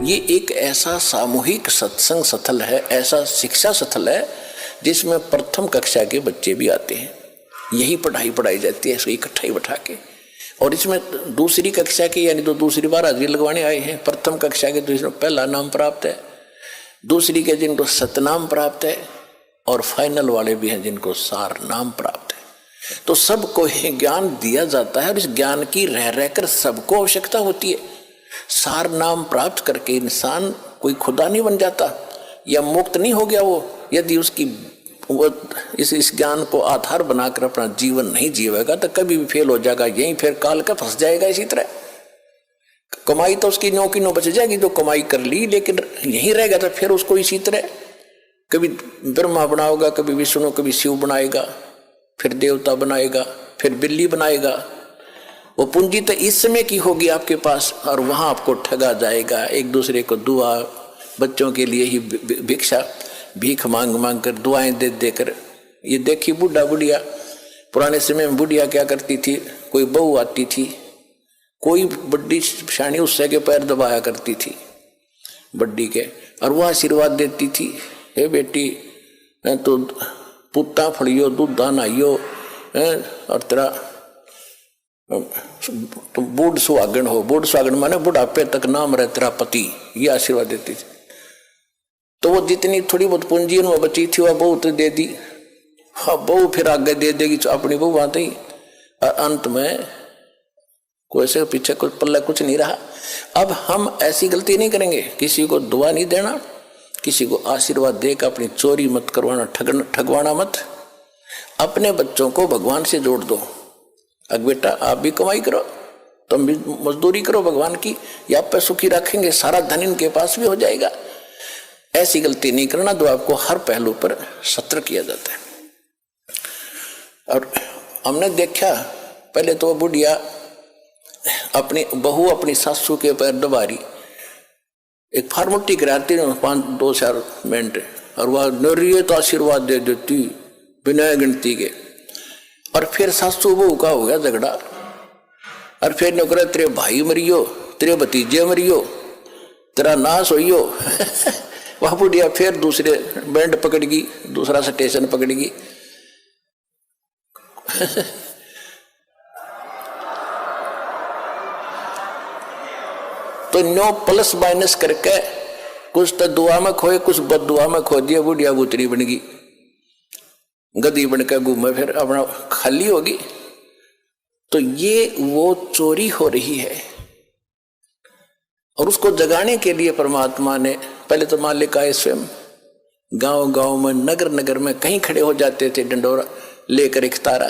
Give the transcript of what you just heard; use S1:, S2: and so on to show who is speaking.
S1: ये एक ऐसा सामूहिक सत्संग स्थल है, ऐसा शिक्षा स्थल है जिसमें प्रथम कक्षा के बच्चे भी आते हैं। यही पढ़ाई पढ़ाई जाती है, इसको इकट्ठा ही बैठा के। और इसमें दूसरी कक्षा के यानी तो दूसरी बार हाजिरी लगवाने आए हैं। प्रथम कक्षा के तो इसमें पहला नाम प्राप्त है, दूसरी के जिनको सतनाम प्राप्त है, और फाइनल वाले भी हैं जिनको सार नाम प्राप्त है। तो सबको ज्ञान दिया जाता है और इस ज्ञान की रह रहकर सबको आवश्यकता होती है। सार नाम प्राप्त करके इंसान कोई खुदा नहीं बन जाता या मुक्त नहीं हो गया वो, यदि उसकी वो इस ज्ञान को आधार बनाकर अपना जीवन नहीं जीवेगा तो कभी भी फेल हो जाएगा, यहीं फिर काल का फंस जाएगा। इसी तरह कमाई तो उसकी नो की नो बच जाएगी, जो कमाई कर ली, लेकिन यहीं रहेगा तो फिर उसको इसी तरह कभी ब्रह्मा बनाएगा, कभी विष्णु, कभी शिव बनाएगा, फिर देवता बनाएगा, फिर बिल्ली बनाएगा। वो पूंजी तो इस समय की होगी आपके पास और वहां आपको ठगा जाएगा। एक दूसरे को दुआ, बच्चों के लिए ही भिक्षा भीख मांग मांग कर, दुआएं दे देकर। ये देखी बुढ़ा बुढ़िया, पुराने समय में बुढ़िया क्या करती थी, कोई बहू आती थी, कोई बड्डी शानी उससे के पैर दबाया करती थी बड्डी के, और वह आशीर्वाद देती थी, हे बेटी तो पुत्ता फड़ियो, दूधा नहाइयो, और तेरा तुम बूढ़ सुहागन हो। बूढ़ सुहागन माने बुढ़ापे तक नाम रहे तेरा पति, ये आशीर्वाद देती थी। तो वो जितनी थोड़ी बहुत पूंजी उनमें बची थी वह बहू तो दे दी। हाँ, बहू फिर आगे दे देगी अपनी बहू आते ही, और अंत में कोई से पीछे कुछ पल्ला कुछ नहीं रहा। अब हम ऐसी गलती नहीं करेंगे, किसी को दुआ नहीं देना, किसी को आशीर्वाद देकर अपनी चोरी मत करवाना, ठगवाना मत। अपने बच्चों को भगवान से जोड़ दो। अब बेटा आप भी कमाई करो, तुम भी मजदूरी करो भगवान की, या आप पे सुखी रखेंगे, सारा धन इनके पास भी हो जाएगा। ऐसी गलती नहीं करना, तो आपको हर पहलू पर सत्र किया जाता है। और हमने देखा पहले तो बुढ़िया अपनी बहू अपनी सासू के पैर दबा रही, एक फार्मोलिटी कराती 5-2 मिनट, और वह निर्यत आशीर्वाद दे देती बिना गिनती के। और फिर सासू बहू का हो गया झगड़ा, और फिर नौकरा तेरे भाई मरियो, तेरे भतीजे मरियो, तेरा नाश होइयो। वह बुढ़िया फिर दूसरे बैंड पकड़गी, दूसरा स्टेशन पकड़गी। तो 9 प्लस माइनस करके कुछ तो दुआ में खोए, कुछ बददुआ में खो दिया। बुढ़िया बुतरी बन गई, गधी बनकर घूमे, फिर अपना खाली होगी। तो ये वो चोरी हो रही है, और उसको जगाने के लिए परमात्मा ने पहले तो मालिक आए स्वयं, गांव गांव में, नगर नगर में कहीं खड़े हो जाते थे डंडोरा लेकर एक तारा,